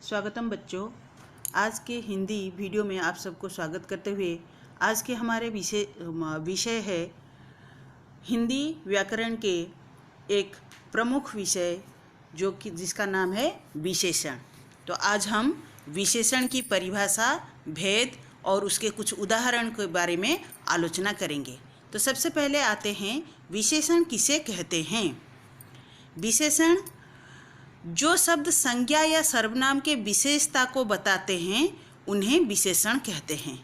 स्वागतम बच्चों। आज के हिंदी वीडियो में आप सबको स्वागत करते हुए आज के हमारे विषय है हिंदी व्याकरण के एक प्रमुख विषय जो कि जिसका नाम है विशेषण। तो आज हम विशेषण की परिभाषा, भेद और उसके कुछ उदाहरण के बारे में आलोचना करेंगे। तो सबसे पहले आते हैं विशेषण किसे कहते हैं। विशेषण जो शब्द संज्ञा या सर्वनाम के विशेषता को बताते हैं उन्हें विशेषण कहते हैं।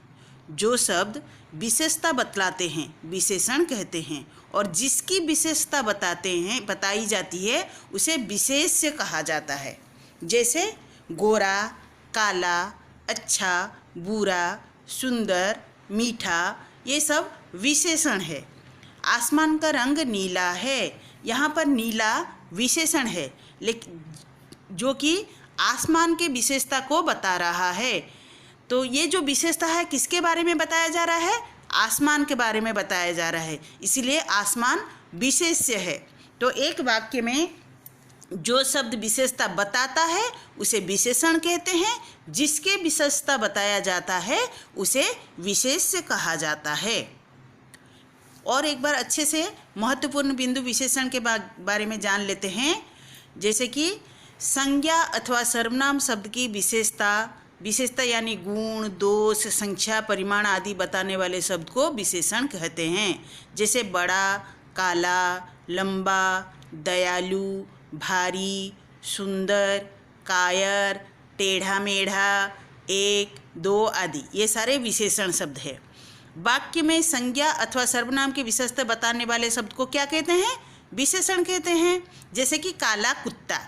जो शब्द विशेषता बतलाते हैं विशेषण कहते हैं, और जिसकी विशेषता बताई जाती है उसे विशेष्य कहा जाता है। जैसे गोरा, काला, अच्छा, बुरा, सुंदर, मीठा, ये सब विशेषण है। आसमान का रंग नीला है, यहाँ पर नीला विशेषण है, लेकिन जो कि आसमान के विशेषता को बता रहा है। तो ये जो विशेषता है किसके बारे में बताया जा रहा है? आसमान के बारे में बताया जा रहा है, इसीलिए आसमान विशेष्य है। तो एक वाक्य में जो शब्द विशेषता बताता है उसे विशेषण कहते हैं, जिसके विशेषता बताया जाता है उसे विशेष्य कहा जाता है। और एक बार अच्छे से महत्वपूर्ण बिंदु विशेषण के बारे में जान लेते हैं। जैसे कि संज्ञा अथवा सर्वनाम शब्द की विशेषता यानी गुण, दोष, संख्या, परिमाण आदि बताने वाले शब्द को विशेषण कहते हैं। जैसे बड़ा, काला, लंबा, दयालु, भारी, सुंदर, कायर, टेढ़ा मेढ़ा, एक, दो आदि, ये सारे विशेषण शब्द हैं। वाक्य में संज्ञा अथवा सर्वनाम की विशेषता बताने वाले शब्द को क्या कहते हैं? विशेषण कहते हैं। जैसे कि काला कुत्ता,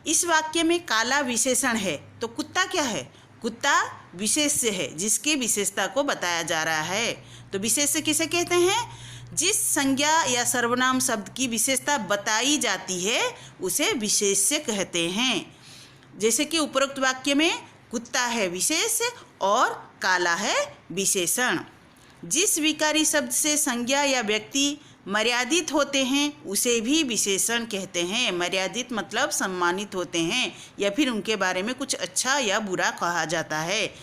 इस वाक्य में काला विशेषण है तो कुत्ता क्या है? कुत्ता विशेष्य है, जिसकी विशेषता को बताया जा रहा है। तो विशेष्य किसे कहते हैं? जिस संज्ञा या सर्वनाम शब्द की विशेषता बताई जाती है उसे विशेष्य कहते हैं। जैसे कि उपरोक्त वाक्य में कुत्ता है विशेष्य और काला है विशेषण। जिस विकारी शब्द से संज्ञा या व्यक्ति मर्यादित होते हैं उसे भी विशेषण कहते हैं। मर्यादित मतलब सम्मानित होते हैं या फिर उनके बारे में कुछ अच्छा या बुरा कहा जाता है।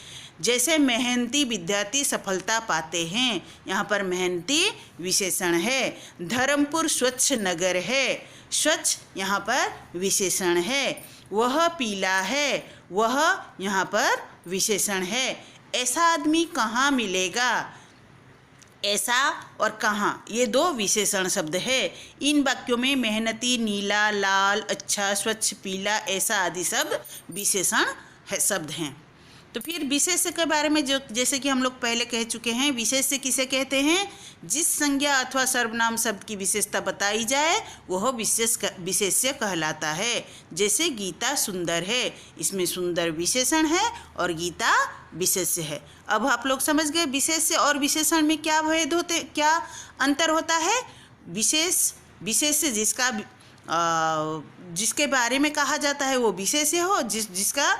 जैसे मेहनती विद्यार्थी सफलता पाते हैं, यहाँ पर मेहनती विशेषण है। धर्मपुर स्वच्छ नगर है, स्वच्छ यहाँ पर विशेषण है। वह पीला है, वह यहाँ पर विशेषण है। ऐसा आदमी कहाँ मिलेगा? ऐसा और कहाँ, ये दो विशेषण शब्द है। इन वाक्यों में मेहनती, नीला, लाल, अच्छा, स्वच्छ, पीला, ऐसा आदि शब्द विशेषण शब्द हैं। तो फिर विशेष्य के बारे में जैसे कि हम लोग पहले कह चुके हैं, विशेष्य किसे कहते हैं? जिस संज्ञा अथवा सर्वनाम शब्द की विशेषता बताई जाए वह विशेष्य कहलाता है। जैसे गीता सुंदर है, इसमें सुंदर विशेषण है और गीता विशेष्य है। अब आप लोग समझ गए विशेष्य और विशेषण में क्या भेद होते, क्या अंतर होता है। विशेष्य जिसके बारे में कहा जाता है वो विशेष्य हो, जिसका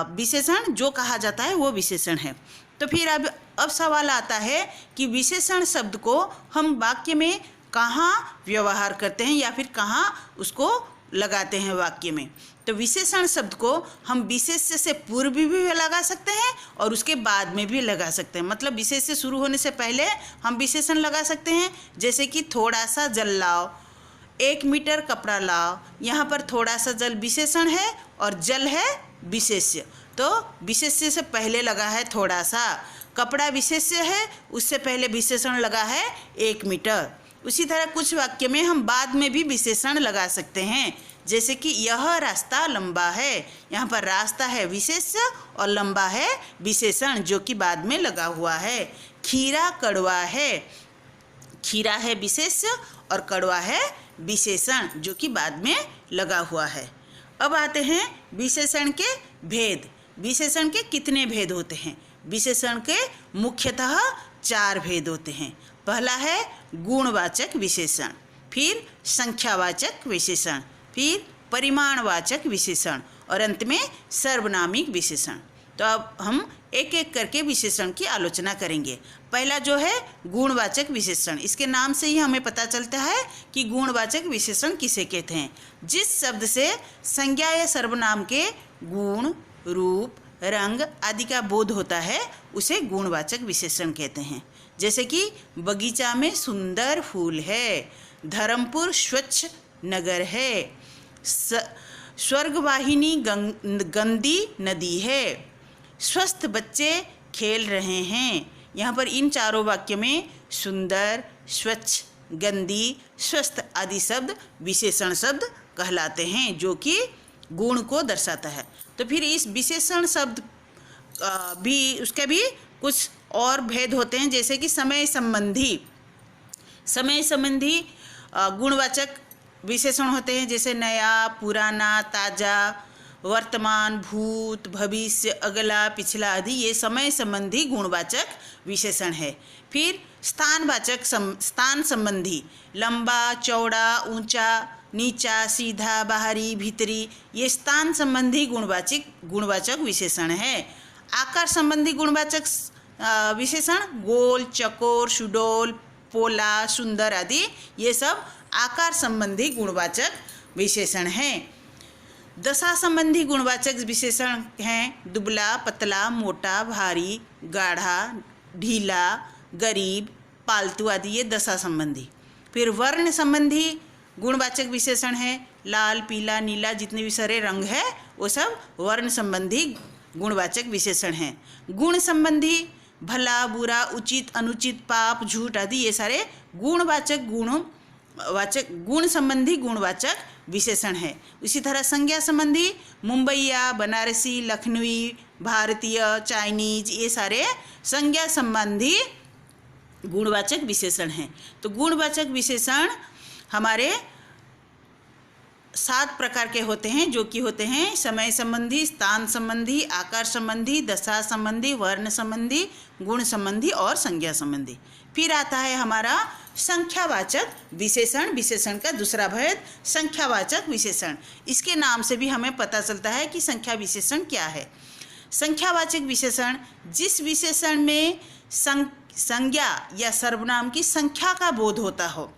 विशेषण जो कहा जाता है वो विशेषण है। तो फिर अब सवाल आता है कि विशेषण शब्द को हम वाक्य में कहाँ व्यवहार करते हैं या फिर कहाँ उसको लगाते हैं वाक्य में। तो विशेषण शब्द को हम विशेष्य से पूर्व भी लगा सकते हैं और उसके बाद में भी लगा सकते हैं। मतलब विशेष्य शुरू होने से पहले हम विशेषण लगा सकते हैं। जैसे कि थोड़ा सा जल लाओ, 1 मीटर कपड़ा लाओ, यहाँ पर थोड़ा सा जल विशेषण है और जल है विशेष्य। तो विशेष्य से पहले लगा है थोड़ा सा, कपड़ा विशेष्य है, उससे पहले विशेषण लगा है 1 मीटर। उसी तरह कुछ वाक्य में हम बाद में भी विशेषण लगा सकते हैं। जैसे कि यह रास्ता लंबा है, यहाँ पर रास्ता है विशेष्य और लंबा है विशेषण जो कि बाद में लगा हुआ है। खीरा कड़वा है, खीरा है विशेष्य और कड़वा है विशेषण जो कि बाद में लगा हुआ है। अब आते हैं विशेषण के भेद। विशेषण के कितने भेद होते हैं? विशेषण के मुख्यतः 4 भेद होते हैं। पहला है गुणवाचक विशेषण, फिर संख्यावाचक विशेषण, फिर परिमाणवाचक विशेषण और अंत में सर्वनामिक विशेषण। तो अब हम एक एक करके विशेषण की आलोचना करेंगे। पहला जो है गुणवाचक विशेषण, इसके नाम से ही हमें पता चलता है कि गुणवाचक विशेषण किसे कहते हैं। जिस शब्द से संज्ञा या सर्वनाम के गुण, रूप, रंग आदि का बोध होता है उसे गुणवाचक विशेषण कहते हैं। जैसे कि बगीचा में सुंदर फूल है, धर्मपुर स्वच्छ नगर है, स्वर्गवाहिनी गंदी नदी है, स्वस्थ बच्चे खेल रहे हैं। यहाँ पर इन चारों वाक्य में सुंदर, स्वच्छ, गंदी, स्वस्थ आदि शब्द विशेषण शब्द कहलाते हैं, जो कि गुण को दर्शाता है। तो फिर इस विशेषण शब्द भी उसके भी कुछ और भेद होते हैं, जैसे कि समय संबंधी गुणवाचक विशेषण होते हैं, जैसे नया, पुराना, ताज़ा, वर्तमान, भूत, भविष्य, अगला, पिछला आदि ये समय संबंधी गुणवाचक विशेषण है। फिर स्थान संबंधी लंबा, चौड़ा, ऊंचा, नीचा, सीधा, बाहरी, भीतरी ये स्थान संबंधी गुणवाचक विशेषण है। आकार संबंधी गुणवाचक विशेषण गोल, चकोर, सुडौल, पोला, सुंदर आदि ये सब आकार संबंधी गुणवाचक विशेषण हैं। दशा संबंधी गुणवाचक विशेषण हैं दुबला, पतला, मोटा, भारी, गाढ़ा, ढीला, गरीब, पालतू आदि ये दशा संबंधी। फिर वर्ण संबंधी गुणवाचक विशेषण है लाल, पीला, नीला जितने भी सारे रंग है वो सब वर्ण संबंधी गुणवाचक विशेषण हैं। गुण संबंधी भला, बुरा, उचित, अनुचित, पाप, झूठ आदि ये सारे गुण संबंधी गुणवाचक विशेषण है। इसी तरह संज्ञा संबंधी मुंबईया, बनारसी, लखनवी, भारतीय, चाइनीज ये सारे संज्ञा संबंधी गुणवाचक विशेषण हैं। तो गुणवाचक विशेषण हमारे 7 प्रकार के होते हैं, जो कि होते हैं समय संबंधी, स्थान संबंधी, आकार संबंधी, दशा संबंधी, वर्ण संबंधी, गुण संबंधी और संज्ञा संबंधी। फिर आता है हमारा संख्यावाचक विशेषण। विशेषण का दूसरा भेद संख्यावाचक विशेषण। इसके नाम से भी हमें पता चलता है कि संख्या विशेषण क्या है। संख्यावाचक विशेषण जिस विशेषण में संज्ञा या सर्वनाम की संख्या का बोध होता हो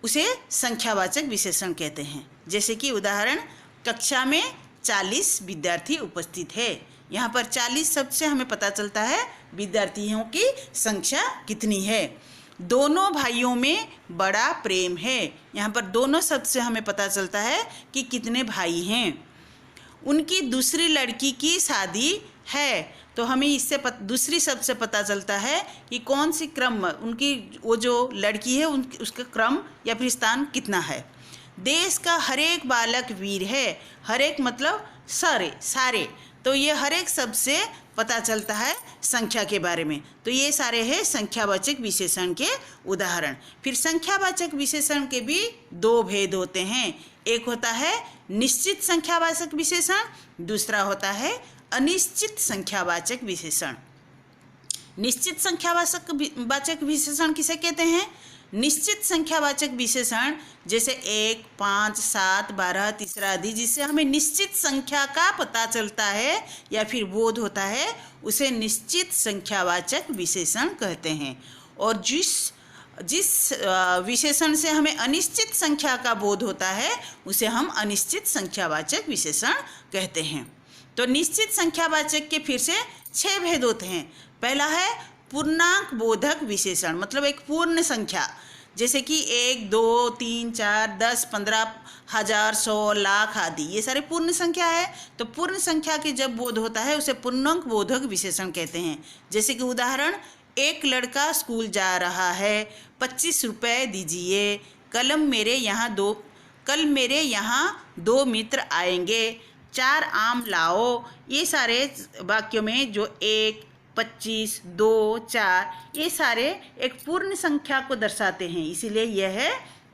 उसे संख्यावाचक विशेषण कहते हैं। जैसे कि उदाहरण, कक्षा में 40 विद्यार्थी उपस्थित है। यहाँ पर 40 शब्द से हमें पता चलता है विद्यार्थियों की संख्या कितनी है। दोनों भाइयों में बड़ा प्रेम है। यहाँ पर दोनों शब्द से हमें पता चलता है कि कितने भाई हैं। उनकी दूसरी लड़की की शादी है, तो हमें इससे दूसरी शब्द से पता चलता है कि कौन सी क्रम उनकी वो जो लड़की है उसका क्रम या फिर स्थान कितना है। देश का हर एक बालक वीर है। हर एक मतलब सारे, तो ये हर एक शब्द से पता चलता है संख्या के बारे में। तो ये सारे हैं संख्यावाचक विशेषण के उदाहरण। फिर संख्यावाचक विशेषण के भी 2 भेद होते हैं। एक होता है निश्चित संख्यावाचक विशेषण, दूसरा होता है अनिश्चित संख्यावाचक विशेषण। निश्चित संख्यावाचक विशेषण किसे कहते हैं? निश्चित संख्यावाचक विशेषण जैसे 1, 5, 7, 12, तीसरा आदि, जिससे हमें निश्चित संख्या का पता चलता है या फिर बोध होता है, उसे निश्चित संख्यावाचक विशेषण कहते हैं। और जिस विशेषण से हमें अनिश्चित संख्या का बोध होता है उसे हम अनिश्चित संख्यावाचक विशेषण कहते हैं। तो निश्चित संख्यावाचक के फिर से 6 भेद होते हैं। पहला है पूर्णांक बोधक विशेषण, मतलब एक पूर्ण संख्या, जैसे कि 1, 2, 3, 4, 10, 15, 1000, 100, लाख आदि ये सारे पूर्ण संख्या है। तो पूर्ण संख्या के जब बोध होता है उसे पूर्णांक बोधक विशेषण कहते हैं। जैसे कि उदाहरण, एक लड़का स्कूल जा रहा है, 25 रुपये दीजिए, कल मेरे यहाँ 2 मित्र आएंगे, 4 आम लाओ। ये सारे वाक्यों में जो 1, 25, 2, 4 ये सारे एक पूर्ण संख्या को दर्शाते हैं, इसीलिए यह है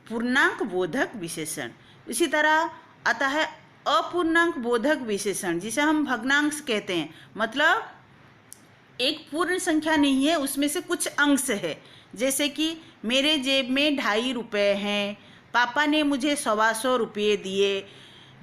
पूर्णांक बोधक विशेषण। इसी तरह आता है अपूर्णांक बोधक विशेषण, जिसे हम भग्नांश कहते हैं। मतलब एक पूर्ण संख्या नहीं है, उसमें से कुछ अंश है। जैसे कि मेरे जेब में 2.5 रुपये हैं, पापा ने मुझे 125 रुपये दिए,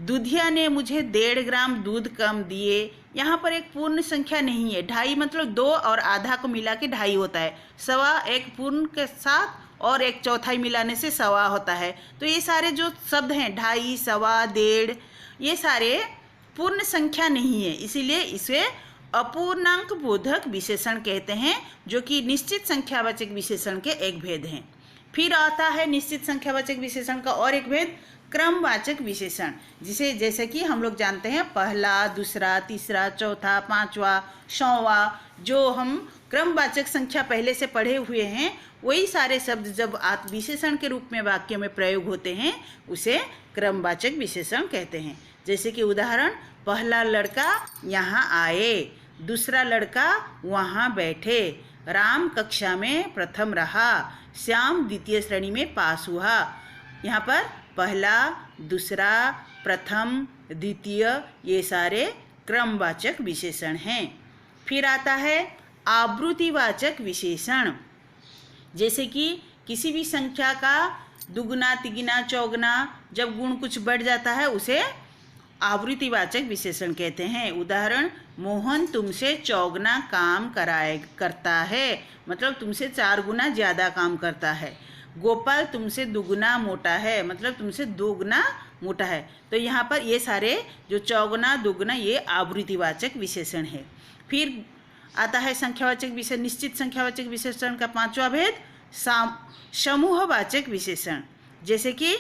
दूधिया ने मुझे 1.5 ग्राम दूध कम दिए। यहाँ पर एक पूर्ण संख्या नहीं है। 2.5 मतलब 2 और आधा को मिला के 2.5 होता है। 1.25 एक पूर्ण के साथ और 1/4 मिलाने से 1.25 होता है। तो ये सारे जो शब्द हैं 2.5, 1.25, 1.5 ये सारे पूर्ण संख्या नहीं है, इसीलिए इसे अपूर्णांक बोधक विशेषण कहते हैं, जो कि निश्चित संख्यावाचक विशेषण के एक भेद हैं। फिर आता है निश्चित संख्यावाचक विशेषण का और एक भेद, क्रमवाचक विशेषण, जिसे जैसे कि हम लोग जानते हैं पहला, दूसरा, तीसरा, चौथा, पांचवा, सौवा, जो हम क्रमवाचक संख्या पहले से पढ़े हुए हैं, वही सारे शब्द जब विशेषण के रूप में वाक्य में प्रयोग होते हैं उसे क्रमवाचक विशेषण कहते हैं। जैसे कि उदाहरण, पहला लड़का यहाँ आए, दूसरा लड़का वहाँ बैठे, राम कक्षा में प्रथम रहा, श्याम द्वितीय श्रेणी में पास हुआ। यहाँ पर पहला, दूसरा, प्रथम, द्वितीय ये सारे क्रमवाचक विशेषण हैं। फिर आता है आवृत्तिवाचक विशेषण, जैसे कि किसी भी संख्या का दुगुना, तिगुना, चौगुना जब गुण कुछ बढ़ जाता है उसे आवृत्तिवाचक विशेषण कहते हैं। उदाहरण, मोहन तुमसे चौगुना काम करता है, मतलब तुमसे 4 गुना ज़्यादा काम करता है। गोपाल तुमसे दुगुना मोटा है, मतलब तुमसे 2 गुना मोटा है। तो यहाँ पर ये सारे जो चौगुना, दुगुना ये आवृत्तिवाचक विशेषण है। फिर आता है संख्यावाचक विशेषण, निश्चित संख्यावाचक विशेषण का 5वां भेद, समूहवाचक विशेषण, जैसे कि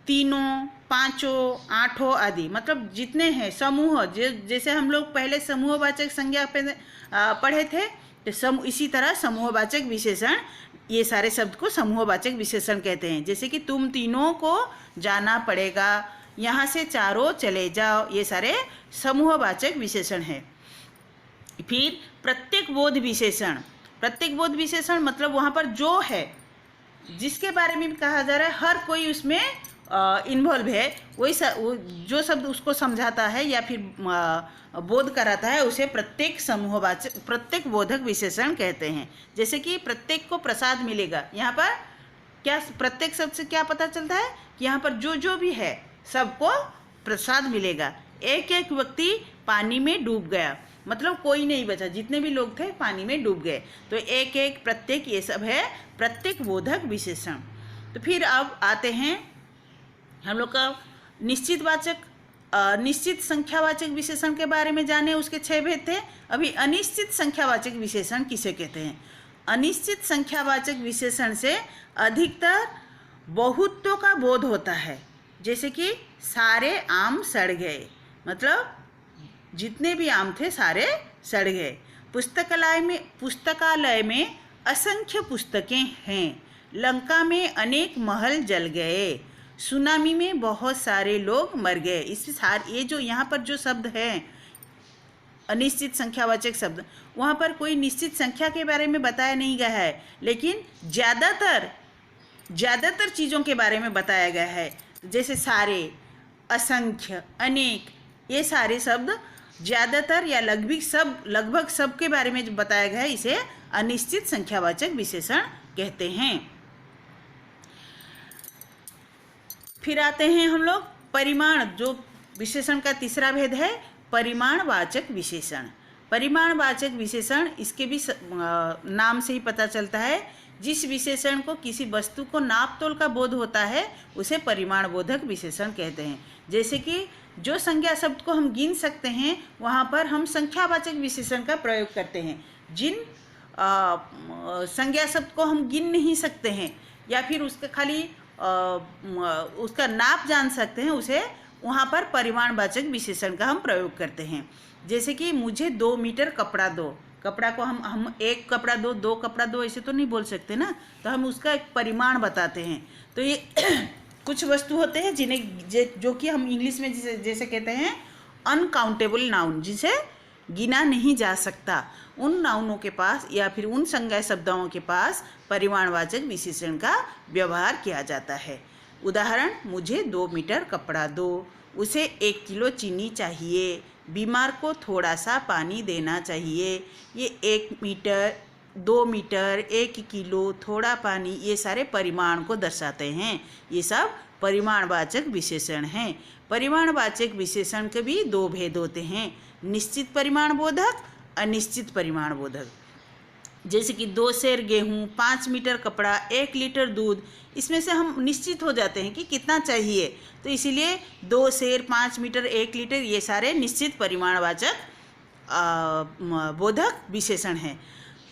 तीनों, पांचों, आठों आदि, मतलब जितने हैं समूह, जैसे हम लोग पहले समूहवाचक संज्ञा पे पढ़े थे, तो इसी तरह समूहवाचक विशेषण, ये सारे शब्द को समूहवाचक विशेषण कहते हैं। जैसे कि तुम तीनों को जाना पड़ेगा, यहाँ से चारों चले जाओ, ये सारे समूहवाचक विशेषण हैं। फिर प्रत्येक बोध विशेषण, प्रत्येक बोध विशेषण मतलब वहाँ पर जो है, जिसके बारे में कहा जा रहा है, हर कोई उसमें इन्वॉल्व है, वही जो शब्द उसको समझाता है या फिर बोध कराता है उसे प्रत्येक समूहवाचक, प्रत्येक बोधक विशेषण कहते हैं। जैसे कि प्रत्येक को प्रसाद मिलेगा, यहाँ पर क्या प्रत्येक शब्द से क्या पता चलता है कि यहाँ पर जो भी है सबको प्रसाद मिलेगा। एक एक व्यक्ति पानी में डूब गया, मतलब कोई नहीं बचा, जितने भी लोग थे पानी में डूब गए। तो एक एक, प्रत्येक, ये सब है प्रत्येक बोधक विशेषण। तो फिर अब आते हैं हम लोग का निश्चित संख्यावाचक विशेषण के बारे में जाने, उसके 6 भेद थे। अभी अनिश्चित संख्यावाचक विशेषण किसे कहते हैं? अनिश्चित संख्यावाचक विशेषण से अधिकतर बहुत्व का बोध होता है। जैसे कि सारे आम सड़ गए, मतलब जितने भी आम थे सारे सड़ गए। पुस्तकालय में असंख्य पुस्तकें हैं। लंका में अनेक महल जल गए। सुनामी में बहुत सारे लोग मर गए। ये जो यहाँ पर जो शब्द हैं अनिश्चित संख्यावाचक शब्द, वहाँ पर कोई निश्चित संख्या के बारे में बताया नहीं गया है, लेकिन ज़्यादातर चीज़ों के बारे में बताया गया है। जैसे सारे, असंख्य, अनेक, ये सारे शब्द ज़्यादातर या लगभग सब के बारे में जो बताया गया है, इसे अनिश्चित संख्यावाचक विशेषण कहते हैं। फिर आते हैं हम लोग परिमाण, जो विशेषण का तीसरा भेद है, परिमाणवाचक विशेषण। परिमाणवाचक विशेषण, इसके भी नाम से ही पता चलता है, जिस विशेषण को किसी वस्तु को नाप तोल का बोध होता है उसे परिमाण बोधक विशेषण कहते हैं। जैसे कि जो संज्ञा शब्द को हम गिन सकते हैं वहाँ पर हम संख्यावाचक विशेषण का प्रयोग करते हैं। जिन संज्ञा शब्द को हम गिन नहीं सकते हैं या फिर उसका खाली उसका नाप जान सकते हैं, उसे वहाँ पर परिमाणवाचक विशेषण का हम प्रयोग करते हैं। जैसे कि मुझे 2 मीटर कपड़ा दो, कपड़ा को हम 1 कपड़ा दो, 2 कपड़ा दो, ऐसे तो नहीं बोल सकते ना, तो हम उसका एक परिमाण बताते हैं। तो ये कुछ वस्तु होते हैं जो कि हम इंग्लिश में जैसे कहते हैं अनकाउंटेबल नाउन, जिसे गिना नहीं जा सकता। उन नाउनों के पास या फिर उन संज्ञा शब्दों के पास परिमाणवाचक विशेषण का व्यवहार किया जाता है। उदाहरण, मुझे 2 मीटर कपड़ा दो, उसे 1 किलो चीनी चाहिए, बीमार को थोड़ा सा पानी देना चाहिए। ये 1 मीटर, 2 मीटर, 1 किलो, थोड़ा पानी, ये सारे परिमाण को दर्शाते हैं। ये सब परिमाणवाचक विशेषण हैं। परिमाणवाचक विशेषण के भी 2 भेद होते हैं, निश्चित परिमाण बोधक, अनिश्चित परिमाण बोधक। जैसे कि 2 सेर गेहूँ, 5 मीटर कपड़ा, 1 लीटर दूध, इसमें से हम निश्चित हो जाते हैं कि कितना चाहिए। तो इसीलिए 2 सेर, 5 मीटर, 1 लीटर ये सारे निश्चित परिमाणवाचक बोधक विशेषण हैं।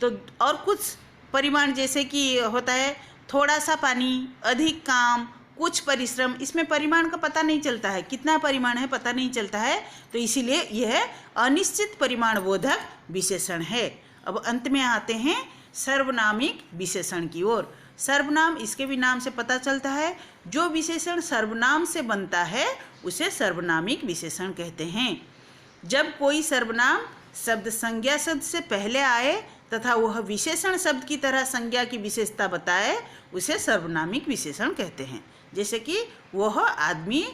तो और कुछ परिमाण जैसे कि होता है थोड़ा सा पानी, अधिक काम, कुछ परिश्रम, इसमें परिमाण का पता नहीं चलता है, कितना परिमाण है पता नहीं चलता है, तो इसीलिए यह अनिश्चित परिमाण बोधक विशेषण है। अब अंत में आते हैं सर्वनामिक विशेषण की ओर। सर्वनाम, इसके भी नाम से पता चलता है, जो विशेषण सर्वनाम से बनता है उसे सर्वनामिक विशेषण कहते हैं। जब कोई सर्वनाम शब्द संज्ञा शब्द से पहले आए तथा वह विशेषण शब्द की तरह संज्ञा की विशेषता बताए उसे सर्वनामिक विशेषण कहते हैं। जैसे कि वह आदमी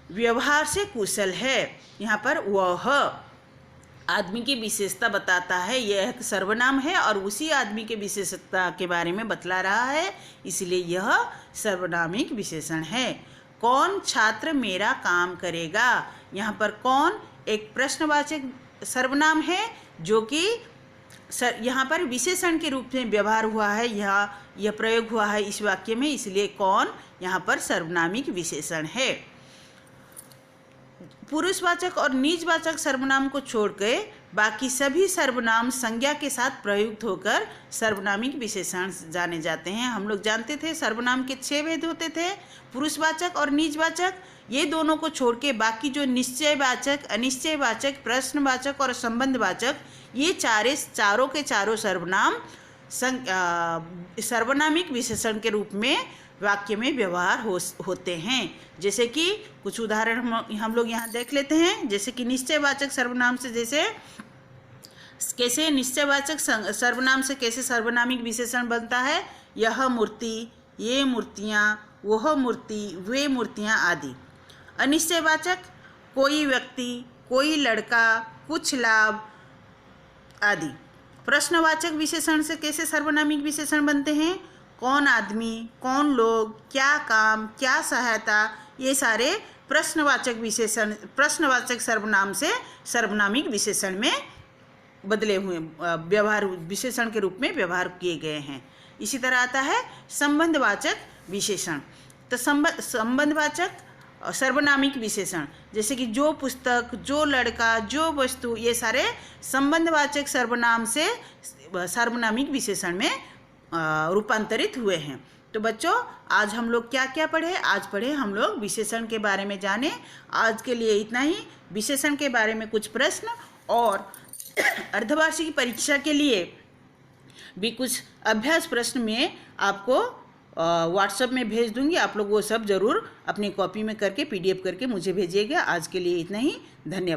व्यवहार से कुशल है, यहाँ पर वह आदमी की विशेषता बताता है, यह एक सर्वनाम है और उसी आदमी के विशेषता के बारे में बतला रहा है, इसलिए यह सर्वनामिक विशेषण है। कौन छात्र मेरा काम करेगा, यहाँ पर कौन एक प्रश्नवाचक सर्वनाम है जो कि यहाँ पर विशेषण के रूप में व्यवहार हुआ है, यह प्रयोग हुआ है इस वाक्य में, इसलिए कौन यहाँ पर सर्वनामिक विशेषण है। पुरुषवाचक और निजवाचक सर्वनाम को छोड़कर बाकी सभी सर्वनाम संज्ञा के साथ प्रयुक्त होकर सर्वनामिक विशेषण जाने जाते हैं। हम लोग जानते थे सर्वनाम के 6 भेद होते थे, पुरुषवाचक और निजवाचक, ये दोनों को छोड़ के बाकी जो निश्चयवाचक, अनिश्चयवाचक, प्रश्नवाचक और संबंधवाचक, ये चारों के चारों सर्वनाम सर्वनामिक विशेषण के रूप में वाक्य में व्यवहार होते हैं। जैसे कि कुछ उदाहरण हम लोग यहाँ देख लेते हैं। जैसे कि निश्चयवाचक सर्वनाम से कैसे निश्चयवाचक सर्वनाम से कैसे सर्वनामिक विशेषण बनता है, यह मूर्ति, ये मूर्तियाँ, वह मूर्ति, वे मूर्तियाँ आदि। अनिश्चयवाचक कोई व्यक्ति, कोई लड़का, कुछ लाभ आदि। प्रश्नवाचक विशेषण से कैसे सर्वनामिक विशेषण बनते हैं, कौन आदमी, कौन लोग, क्या काम, क्या सहायता, ये सारे प्रश्नवाचक सर्वनाम से सर्वनामिक विशेषण में बदले हुए व्यवहार विशेषण के रूप में व्यवहार किए गए हैं। इसी तरह आता है संबंधवाचक विशेषण। तो संबंधवाचक सर्वनामिक विशेषण, जैसे कि जो पुस्तक, जो लड़का, जो वस्तु, ये सारे संबंधवाचक सर्वनाम से सर्वनामिक विशेषण में रूपांतरित हुए हैं। तो बच्चों, आज हम लोग क्या क्या पढ़े? आज पढ़े हम लोग विशेषण के बारे में जाने। आज के लिए इतना ही। विशेषण के बारे में कुछ प्रश्न और अर्धवार्षिक परीक्षा के लिए भी कुछ अभ्यास प्रश्न में आपको व्हाट्सएप में भेज दूंगी। आप लोग वो सब ज़रूर अपनी कॉपी में करके PDF करके मुझे भेजिएगा। आज के लिए इतना ही। धन्यवाद।